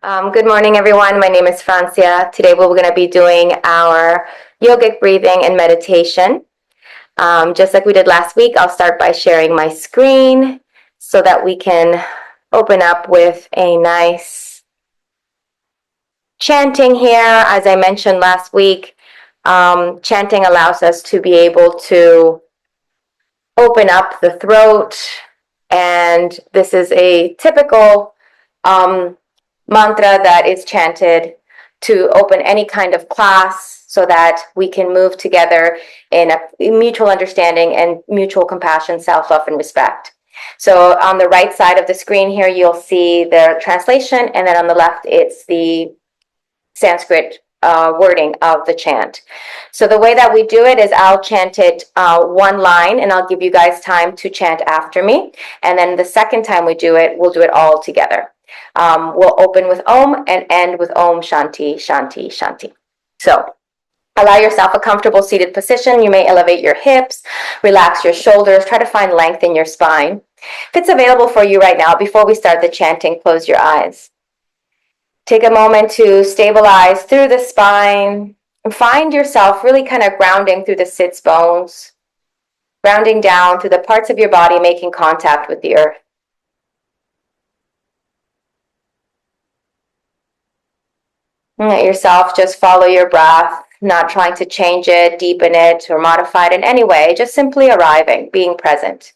Good morning, everyone. My name is Francia. Today we're going to be doing our yogic breathing and meditation. Just like we did last week, I'll start by sharing my screen so that we can open up with a nice chanting here. As I mentioned last week, chanting allows us to be able to open up the throat, and this is a typical mantra that is chanted to open any kind of class so that we can move together in a mutual understanding and mutual compassion, self-love, and respect. So on the right side of the screen here, you'll see the translation, and then on the left, it's the Sanskrit wording of the chant. So the way that we do it is I'll chant it one line, and I'll give you guys time to chant after me. And then the second time we do it, we'll do it all together. We'll open with Om and end with Om Shanti, Shanti, Shanti. So allow yourself a comfortable seated position. You may elevate your hips, relax your shoulders, try to find length in your spine. If it's available for you right now, before we start the chanting, close your eyes. Take a moment to stabilize through the spine and find yourself really kind of grounding through the sits bones, grounding down through the parts of your body making contact with the earth. And let yourself just follow your breath, not trying to change it, deepen it, or modify it in any way, just simply arriving, being present.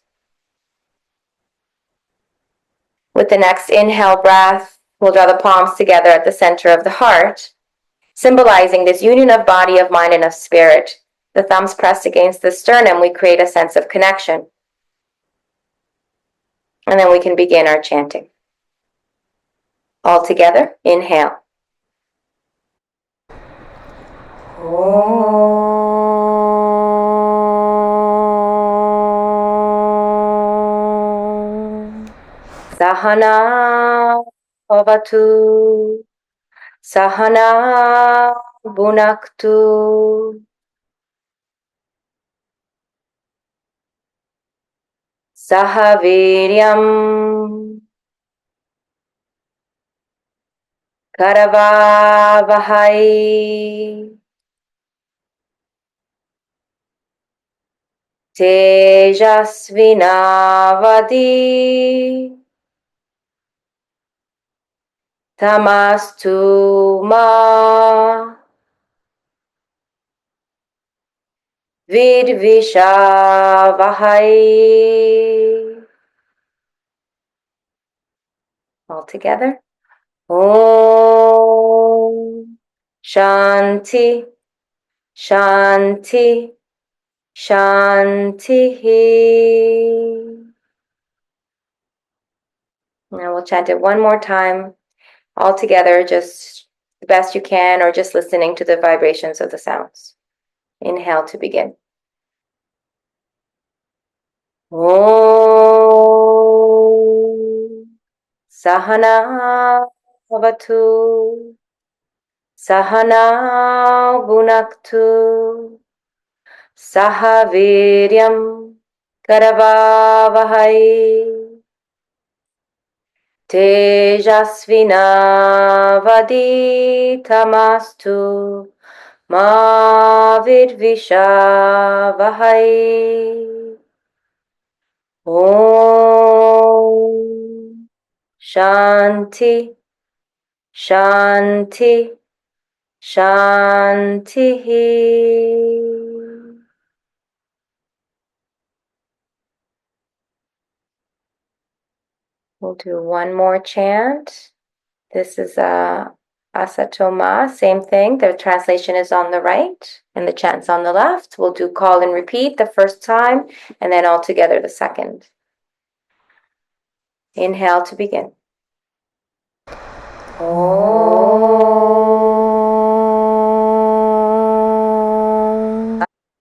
With the next inhale breath, we'll draw the palms together at the center of the heart, symbolizing this union of body, of mind, and of spirit. The thumbs pressed against the sternum, we create a sense of connection. And then we can begin our chanting. All together, inhale. Sahana bhavatu, Sahana bhunaktu, Sahaviryam karavavahai, Tejasvinavadi Tamastu ma Vidvishavahai. All together. Om Shanti Shanti Shanti. Now we'll chant it one more time, all together, just the best you can, or just listening to the vibrations of the sounds. Inhale to begin. Om Sahana bhavatu, Sahana bhunaktu, Sahaviryam karavavahai, Tejasvinavaditamastu ma vidvishavahai. Om Shanti Shanti Shanti. We'll do one more chant. This is Asatoma, same thing. The translation is on the right and the chant's on the left. We'll do call and repeat the first time and then all together the second. Inhale to begin. Om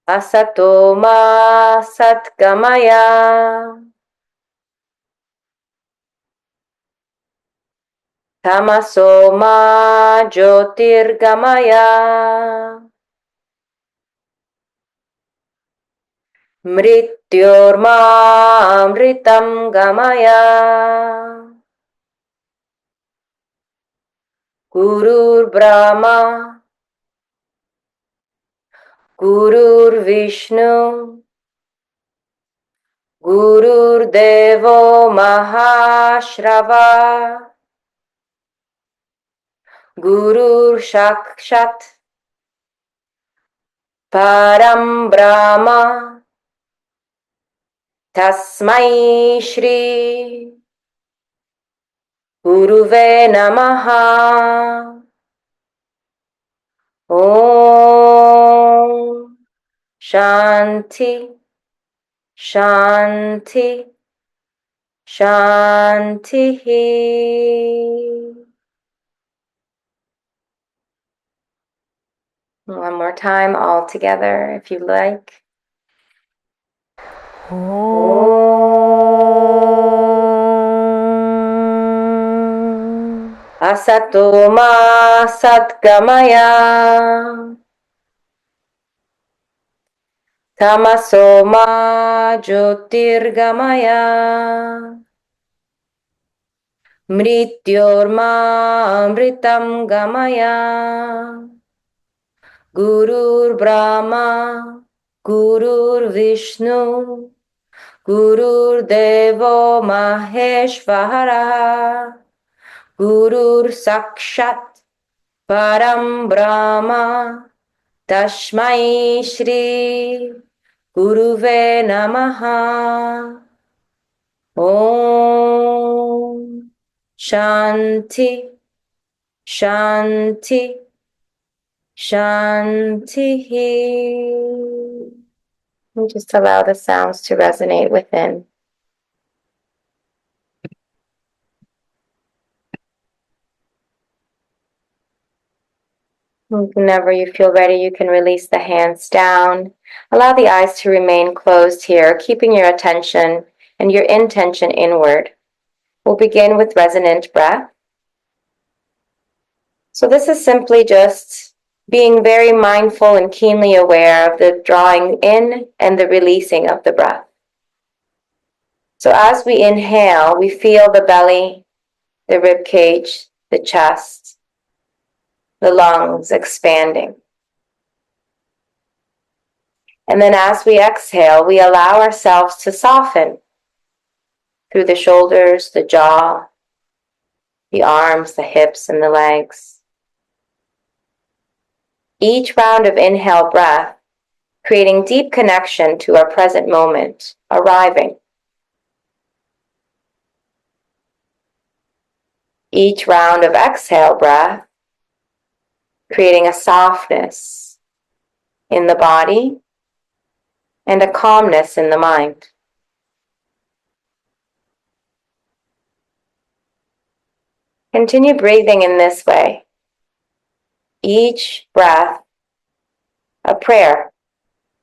Asatoma Satgamaya Tamasoma Jyotirgamaya Mrityorma Amritam Gamaya. Gurur Brahma, Gurur Vishnu, Gurur Devo Mahashrava, Gurur Sakshat, Param Brahma, Tasmai Shri Guruve Namaha. Om Shanti, Shanti, Shanti. One more time, all together, if you like. Asato ma satgamaya, tamaso ma jyotirgamaya, mrityorma amritam gamaya. Gurur Brahma, Gurur Vishnu, Gurur Devo Maheshvara, Gurur Sakshat Param Brahma, Tashmai Shri Guruve Namaha. Om Shanti, Shanti, Shanti. And just allow the sounds to resonate within. Whenever you feel ready, you can release the hands down. Allow the eyes to remain closed here, keeping your attention and your intention inward. We'll begin with resonant breath. So this is simply just being very mindful and keenly aware of the drawing in and the releasing of the breath. So as we inhale, we feel the belly, the rib cage, the chest, the lungs expanding. And then as we exhale, we allow ourselves to soften through the shoulders, the jaw, the arms, the hips, and the legs. Each round of inhale breath, creating deep connection to our present moment, arriving. Each round of exhale breath, creating a softness in the body and a calmness in the mind. Continue breathing in this way. Each breath, a prayer,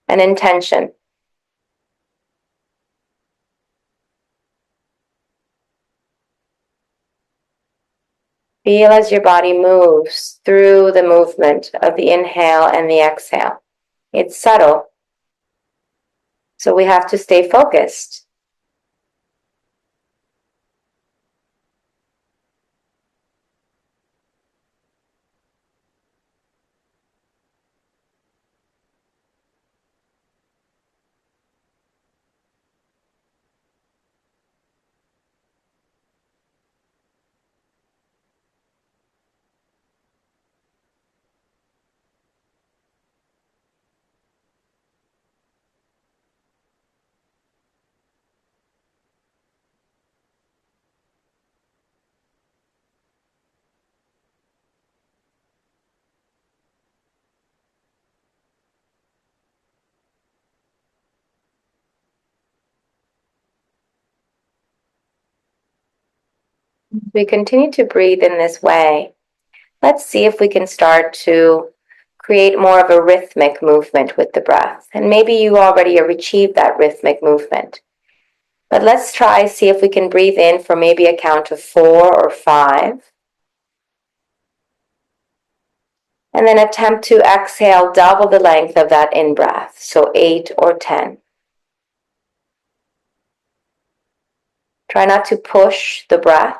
an intention. Feel as your body moves through the movement of the inhale and the exhale. It's subtle, so we have to stay focused. We continue to breathe in this way. Let's see if we can start to create more of a rhythmic movement with the breath. And maybe you already have achieved that rhythmic movement. But let's try, see if we can breathe in for maybe a count of 4 or 5. And then attempt to exhale double the length of that in-breath, so 8 or 10. Try not to push the breath.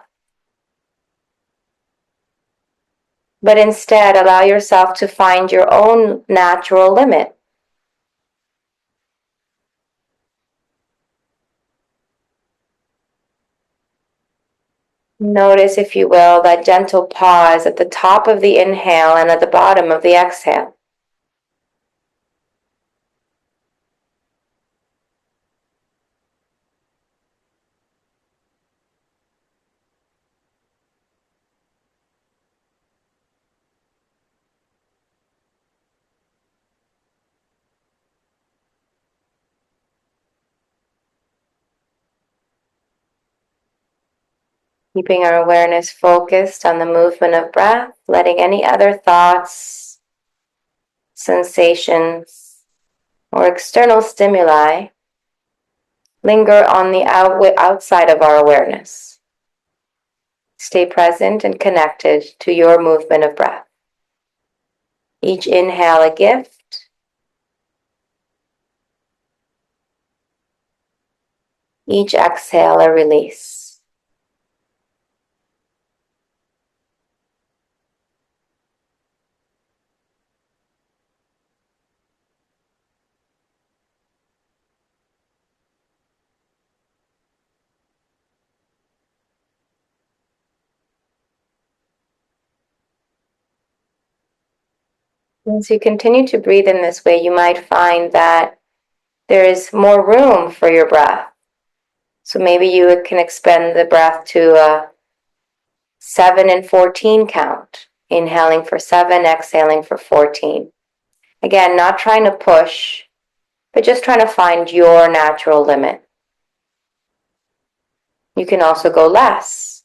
but instead allow yourself to find your own natural limit. Notice, if you will, that gentle pause at the top of the inhale and at the bottom of the exhale. Keeping our awareness focused on the movement of breath, letting any other thoughts, sensations, or external stimuli linger on the outside of our awareness. Stay present and connected to your movement of breath. Each inhale a gift, each exhale a release. As you continue to breathe in this way, you might find that there is more room for your breath. So maybe you can expend the breath to a 7 and 14 count. Inhaling for 7, exhaling for 14. Again, not trying to push, but just trying to find your natural limit. You can also go less,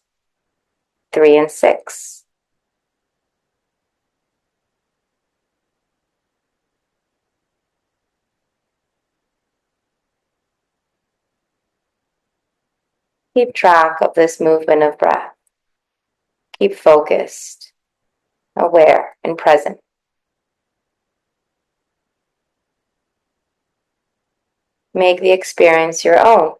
3 and 6. Keep track of this movement of breath. Keep focused, aware, and present. Make the experience your own.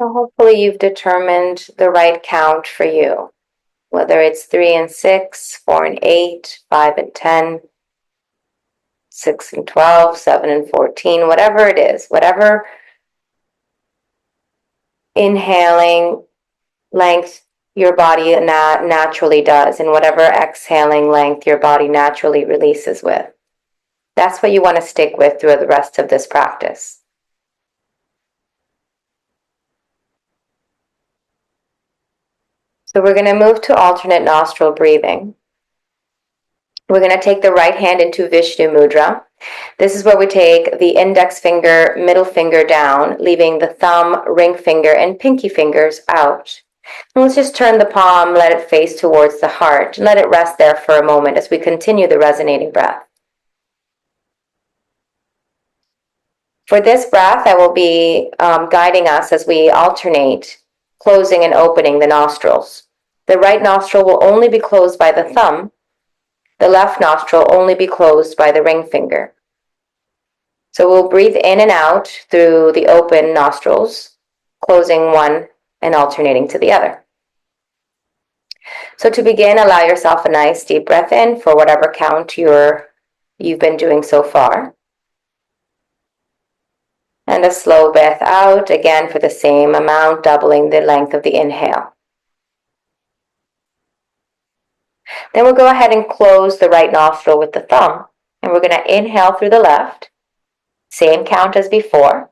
So hopefully you've determined the right count for you, whether it's 3 and 6, 4 and 8, 5 and 10, 6 and 12, 7 and 14, whatever it is, whatever inhaling length your body naturally does, and whatever exhaling length your body naturally releases with. That's what you want to stick with through the rest of this practice. So we're going to move to alternate nostril breathing. We're going to take the right hand into Vishnu Mudra. This is where we take the index finger, middle finger down, leaving the thumb, ring finger, and pinky fingers out. And let's just turn the palm, let it face towards the heart, and let it rest there for a moment as we continue the resonating breath. For this breath, I will be guiding us as we alternate closing and opening the nostrils. The right nostril will only be closed by the thumb. The left nostril only be closed by the ring finger. So we'll breathe in and out through the open nostrils, closing one and alternating to the other. So to begin, allow yourself a nice deep breath in for whatever count you've been doing so far. And a slow breath out, again for the same amount, doubling the length of the inhale. Then we'll go ahead and close the right nostril with the thumb. And we're going to inhale through the left. Same count as before.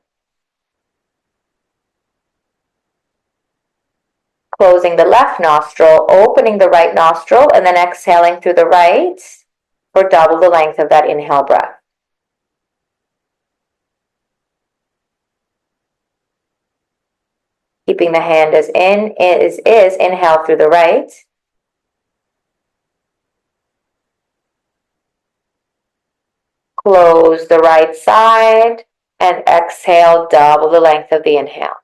Closing the left nostril, opening the right nostril, and then exhaling through the right for double the length of that inhale breath. Keeping the hand as is, inhale through the right. Close the right side and exhale, double the length of the inhale.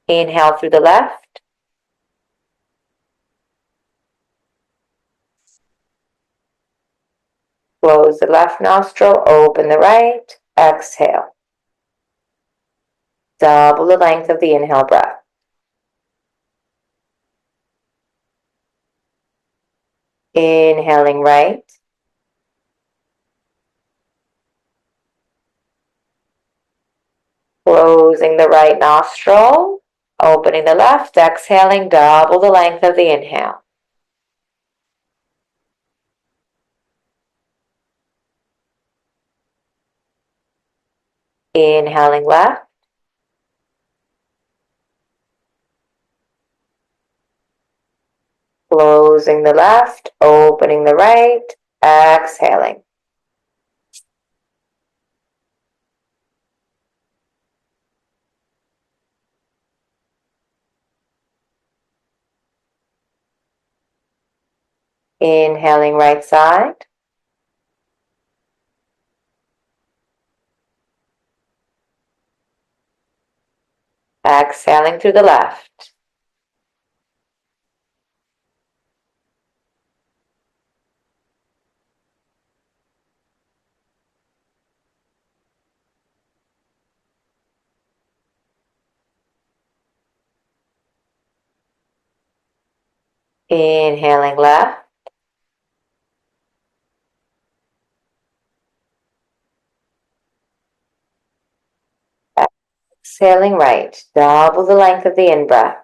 Inhale through the left. Close the left nostril, open the right, exhale. Double the length of the inhale breath. Inhaling right. Closing the right nostril, opening the left, exhaling, double the length of the inhale. Inhaling left. Closing the left, opening the right, exhaling. Inhaling right side. Exhaling through the left. Inhaling left. Exhaling right. Double the length of the in-breath.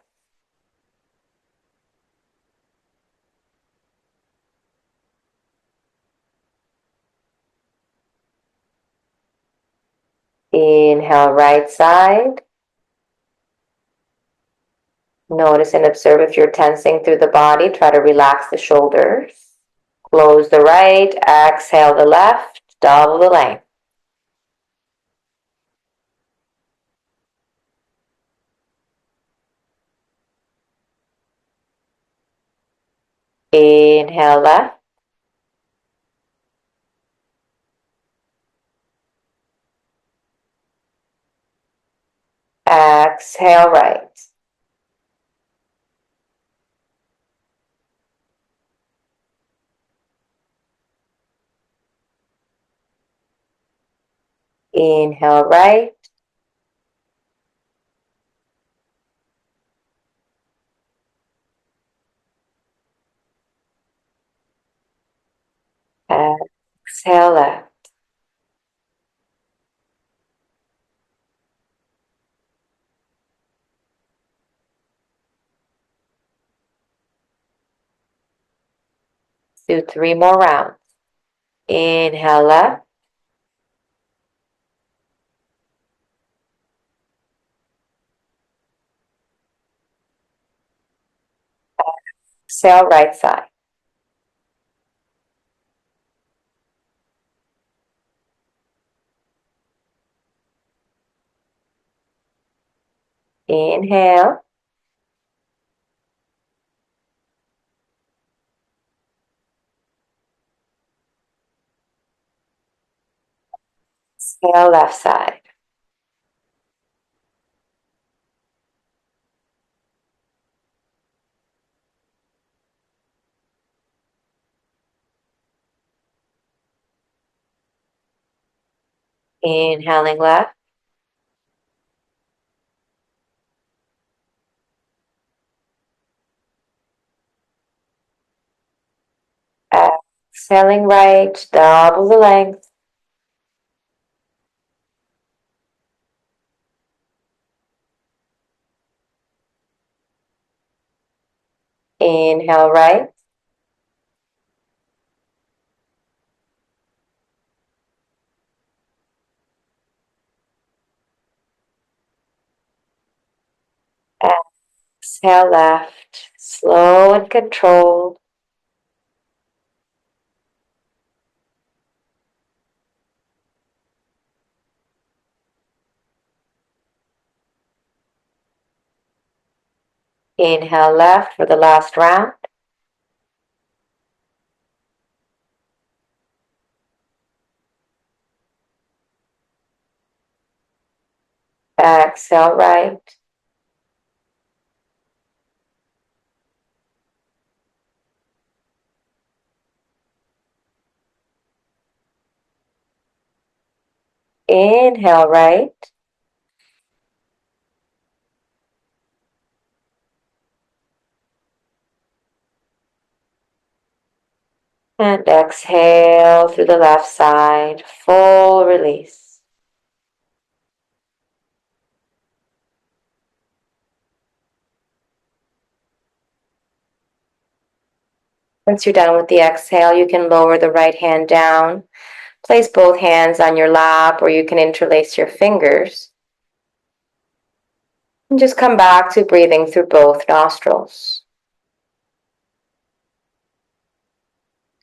Inhale right side. Notice and observe if you're tensing through the body. Try to relax the shoulders. Close the right. Exhale the left. Double the length. Inhale left. Exhale right. Inhale right. Exhale left. Do 3 more rounds. Inhale left. Exhale right side. Inhale. Exhale left side. Inhaling left. Exhaling right. Double the length. Inhale right. Exhale left, slow and controlled. Inhale left for the last round. Exhale right. Inhale right. And exhale through the left side, full release. Once you're done with the exhale, you can lower the right hand down. Place both hands on your lap, or you can interlace your fingers. And just come back to breathing through both nostrils.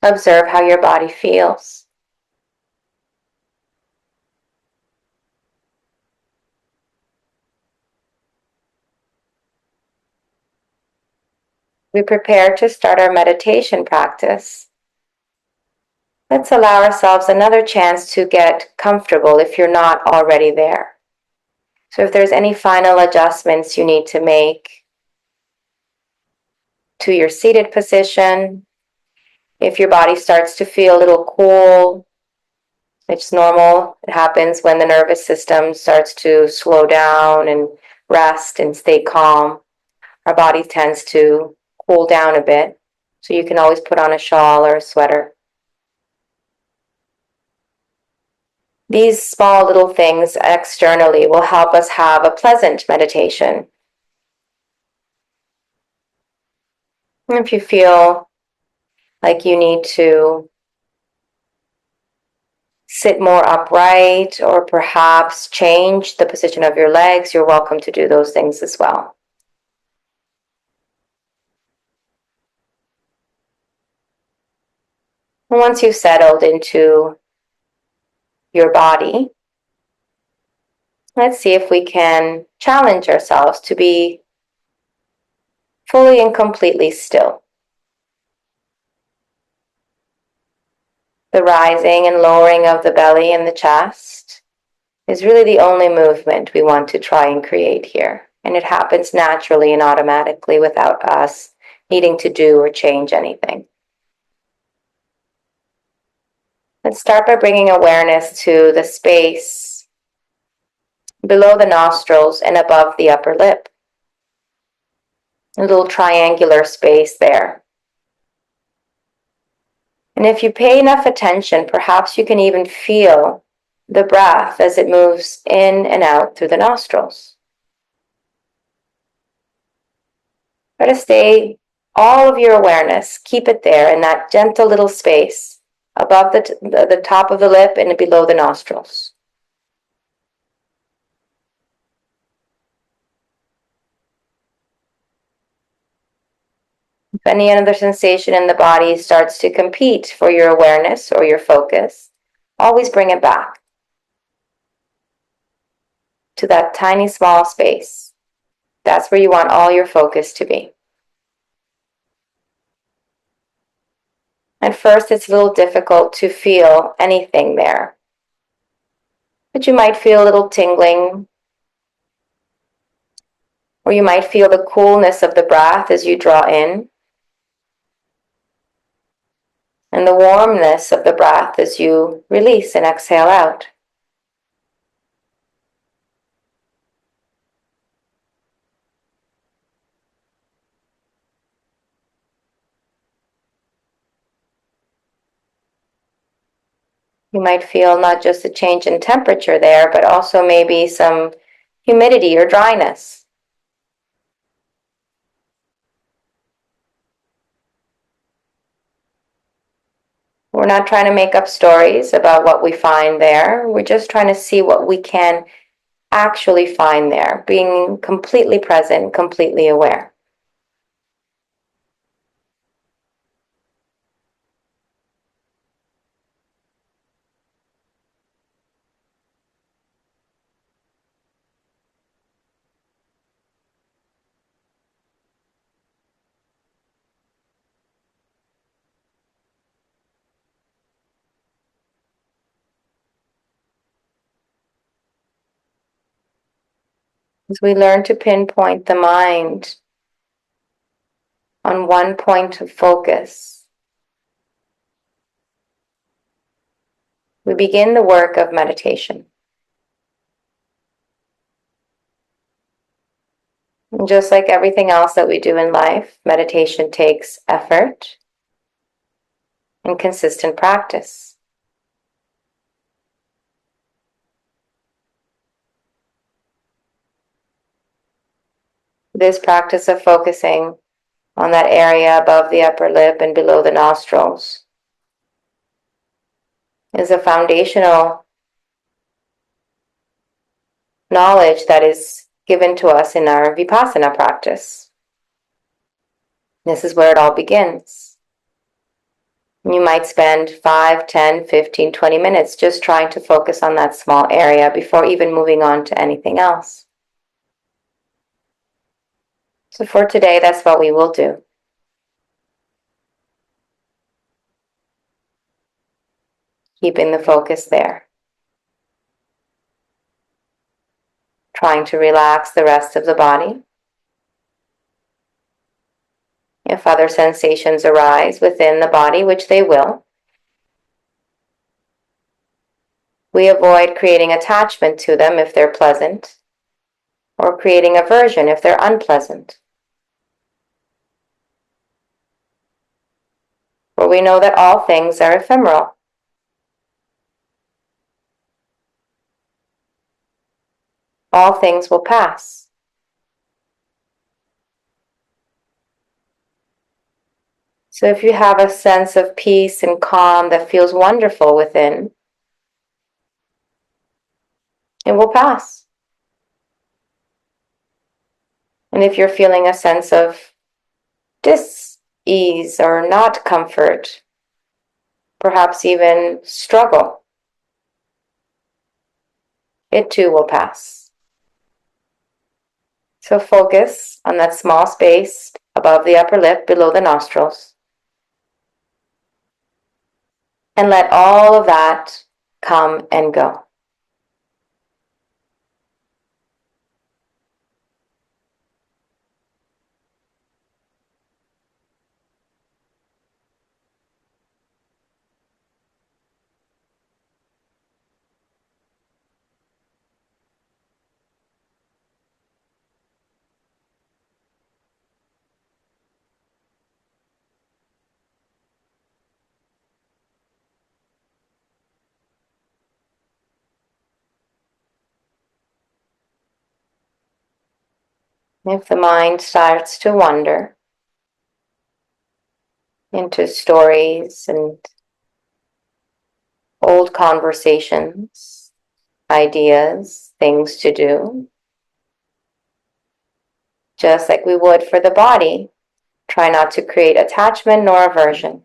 Observe how your body feels. We prepare to start our meditation practice. Let's allow ourselves another chance to get comfortable if you're not already there. So if there's any final adjustments you need to make to your seated position, if your body starts to feel a little cool, it's normal. It happens when the nervous system starts to slow down and rest and stay calm. Our body tends to cool down a bit. So you can always put on a shawl or a sweater. These small little things externally will help us have a pleasant meditation. And if you feel like you need to sit more upright or perhaps change the position of your legs, you're welcome to do those things as well. And once you've settled into your body, let's see if we can challenge ourselves to be fully and completely still. The rising and lowering of the belly and the chest is really the only movement we want to try and create here. And it happens naturally and automatically without us needing to do or change anything. Let's start by bringing awareness to the space below the nostrils and above the upper lip. A little triangular space there. And if you pay enough attention, perhaps you can even feel the breath as it moves in and out through the nostrils. Try to stay all of your awareness, keep it there in that gentle little space above the top of the lip and below the nostrils. If any other sensation in the body starts to compete for your awareness or your focus, always bring it back to that tiny small space. That's where you want all your focus to be. At first, it's a little difficult to feel anything there, but you might feel a little tingling, or you might feel the coolness of the breath as you draw in, and the warmness of the breath as you release and exhale out. You might feel not just a change in temperature there, but also maybe some humidity or dryness. We're not trying to make up stories about what we find there. We're just trying to see what we can actually find there, being completely present, completely aware. As we learn to pinpoint the mind on one point of focus, we begin the work of meditation. And just like everything else that we do in life, meditation takes effort and consistent practice. This practice of focusing on that area above the upper lip and below the nostrils is a foundational knowledge that is given to us in our Vipassana practice. This is where it all begins. You might spend 5, 10, 15, 20 minutes just trying to focus on that small area before even moving on to anything else. So for today, that's what we will do. Keeping the focus there. Trying to relax the rest of the body. If other sensations arise within the body, which they will, we avoid creating attachment to them if they're pleasant, or creating aversion if they're unpleasant. For we know that all things are ephemeral. All things will pass. So if you have a sense of peace and calm that feels wonderful within, it will pass. And if you're feeling a sense of dis-ease or not comfort, perhaps even struggle, it too will pass. So focus on that small space above the upper lip, below the nostrils, and let all of that come and go. If the mind starts to wander into stories and old conversations, ideas, things to do, just like we would for the body, try not to create attachment nor aversion.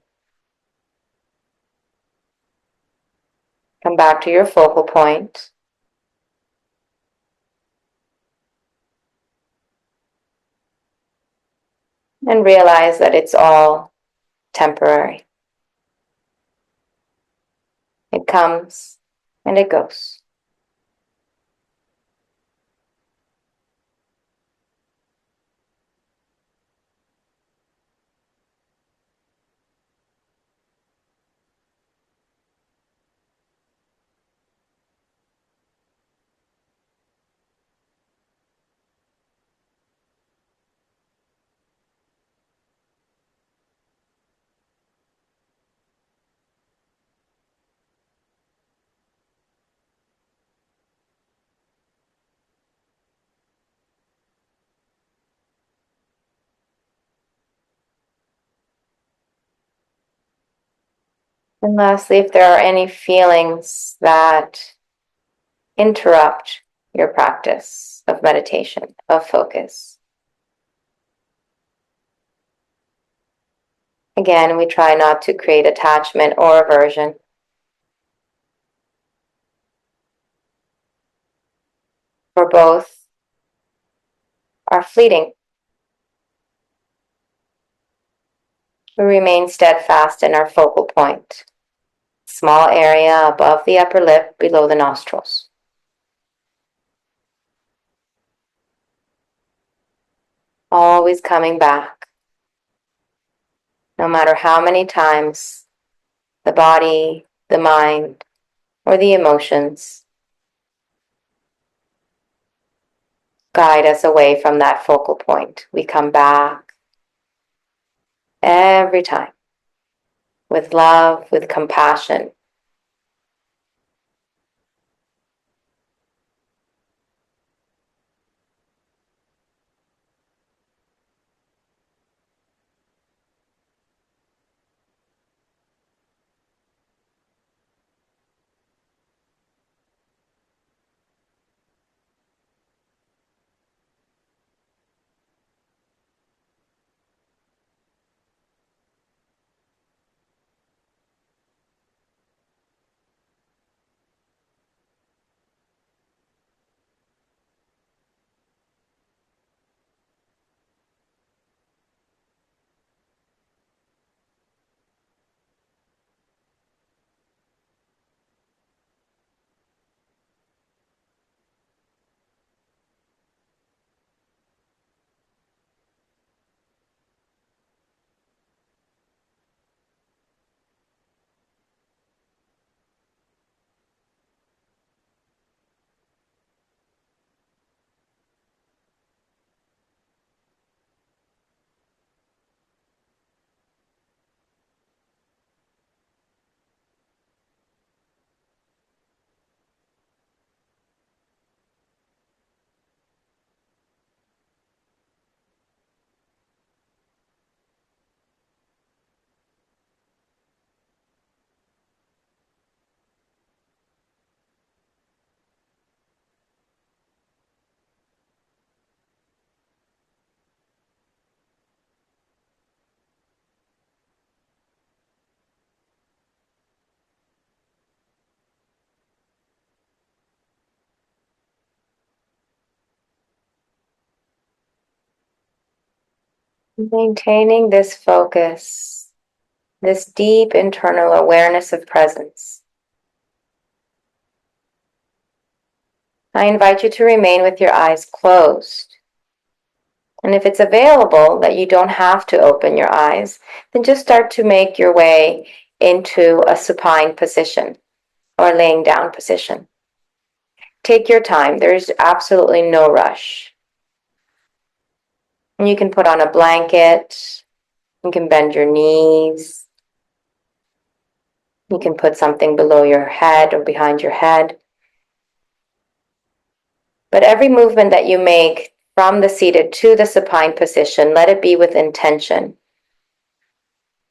Come back to your focal point. And realize that it's all temporary. It comes and it goes. And lastly, if there are any feelings that interrupt your practice of meditation, of focus, again, we try not to create attachment or aversion. For both are fleeting. We remain steadfast in our focal point, small area above the upper lip, below the nostrils. always coming back. No matter how many times the body, the mind, or the emotions guide us away from that focal point, we come back every time with love, with compassion. Maintaining this focus, this deep internal awareness of presence. I invite you to remain with your eyes closed. And if it's available that you don't have to open your eyes, then just start to make your way into a supine position or laying down position. Take your time. There's absolutely no rush. And you can put on a blanket. You can bend your knees. You can put something below your head or behind your head. But every movement that you make from the seated to the supine position, let it be with intention.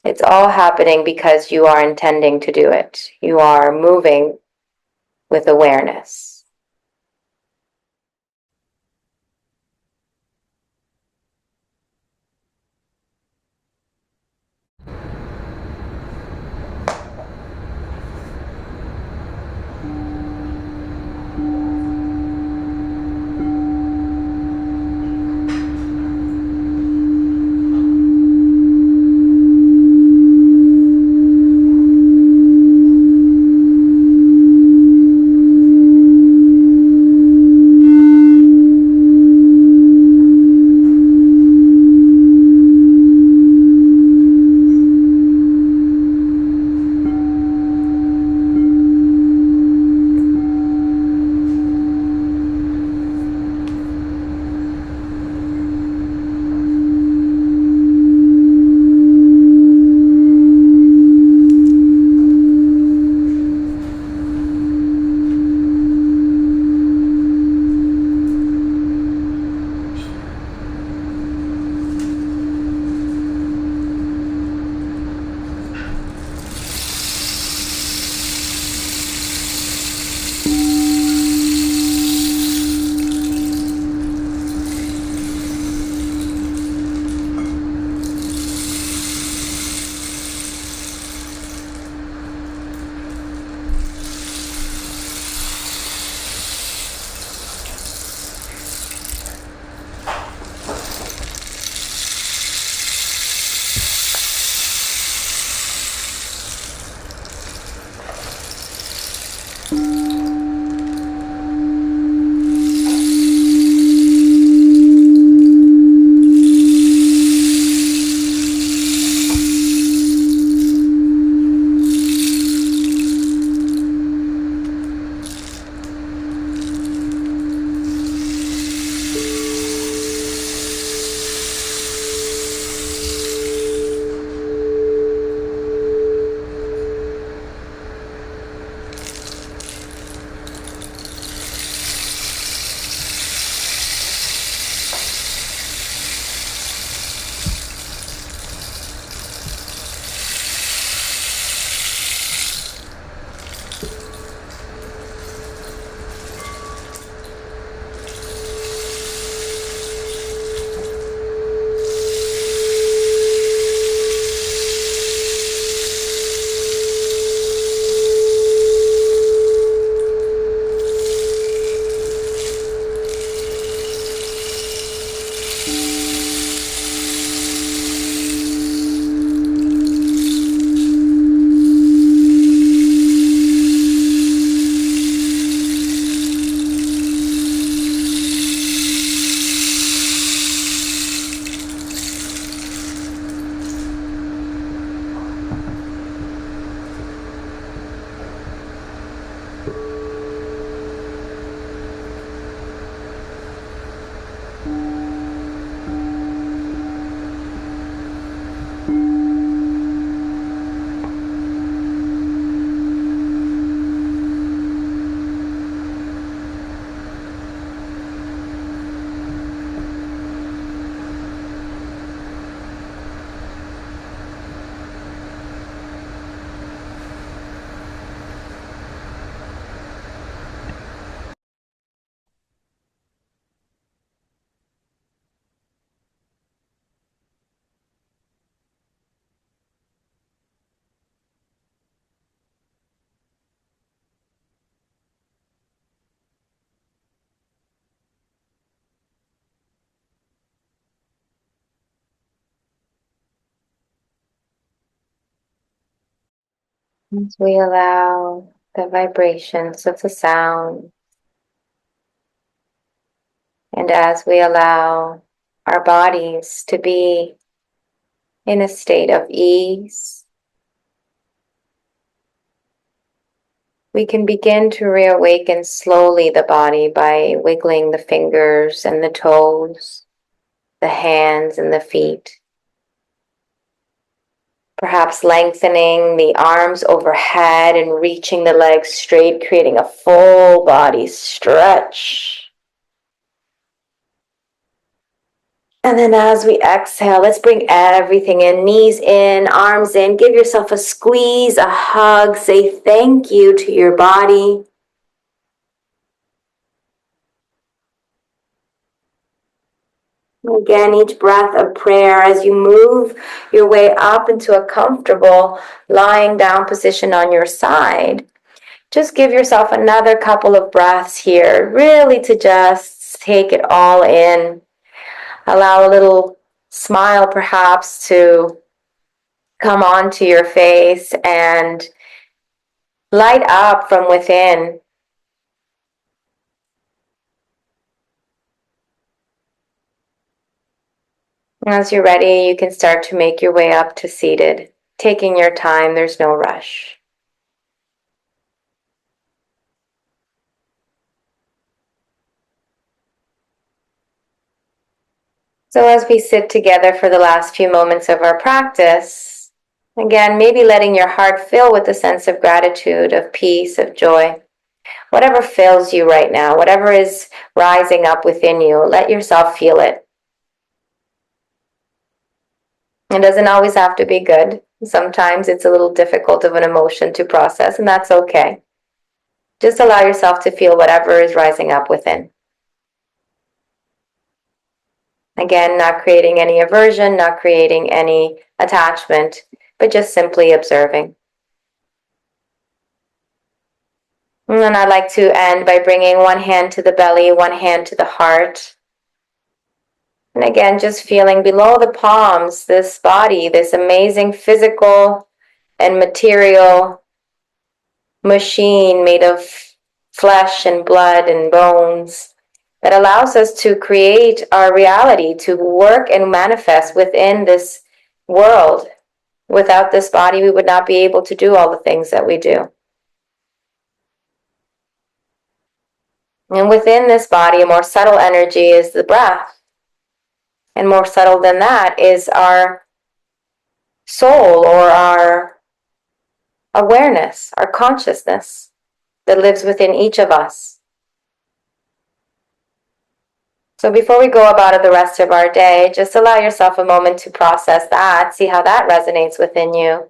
It's all happening because you are intending to do it. You are moving with awareness. As we allow the vibrations of the sound, and as we allow our bodies to be in a state of ease, we can begin to reawaken slowly the body by wiggling the fingers and the toes, the hands and the feet. Perhaps lengthening the arms overhead and reaching the legs straight, creating a full body stretch. And then as we exhale, let's bring everything in, knees in, arms in. Give yourself a squeeze, a hug. Say thank you to your body. Again, each breath of prayer as you move your way up into a comfortable lying down position on your side. Just give yourself another couple of breaths here, really to just take it all in. Allow a little smile perhaps to come onto your face and light up from within. As you're ready, you can start to make your way up to seated. Taking your time, there's no rush. So as we sit together for the last few moments of our practice, again, maybe letting your heart fill with a sense of gratitude, of peace, of joy. Whatever fills you right now, whatever is rising up within you, let yourself feel it. It doesn't always have to be good. Sometimes it's a little difficult of an emotion to process, and that's okay. Just allow yourself to feel whatever is rising up within. Again, not creating any aversion, not creating any attachment, but just simply observing. And then I'd like to end by bringing one hand to the belly, one hand to the heart. And again, just feeling below the palms, this body, this amazing physical and material machine made of flesh and blood and bones that allows us to create our reality, to work and manifest within this world. Without this body, we would not be able to do all the things that we do. And within this body, a more subtle energy is the breath. And more subtle than that is our soul or our awareness, our consciousness that lives within each of us. So before we go about the rest of our day, just allow yourself a moment to process that, see how that resonates within you.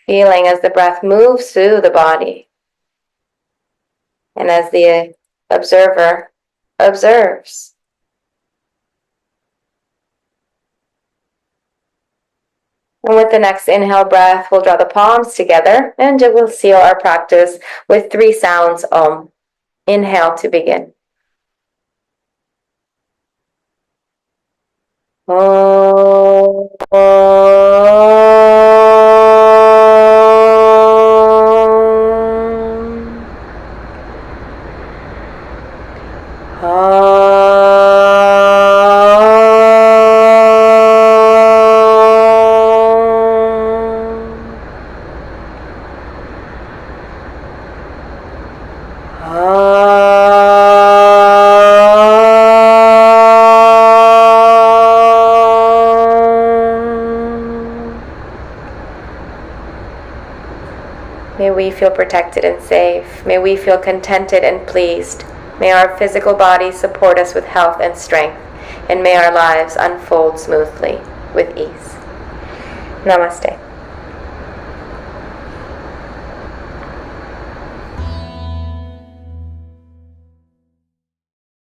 Feeling as the breath moves through the body and as the observer observes. And with the next inhale breath, we'll draw the palms together and we'll seal our practice with 3 sounds Om. Inhale to begin. Om. feel protected and safe. May we feel contented and pleased. May our physical bodies support us with health and strength. And may our lives unfold smoothly with ease. Namaste.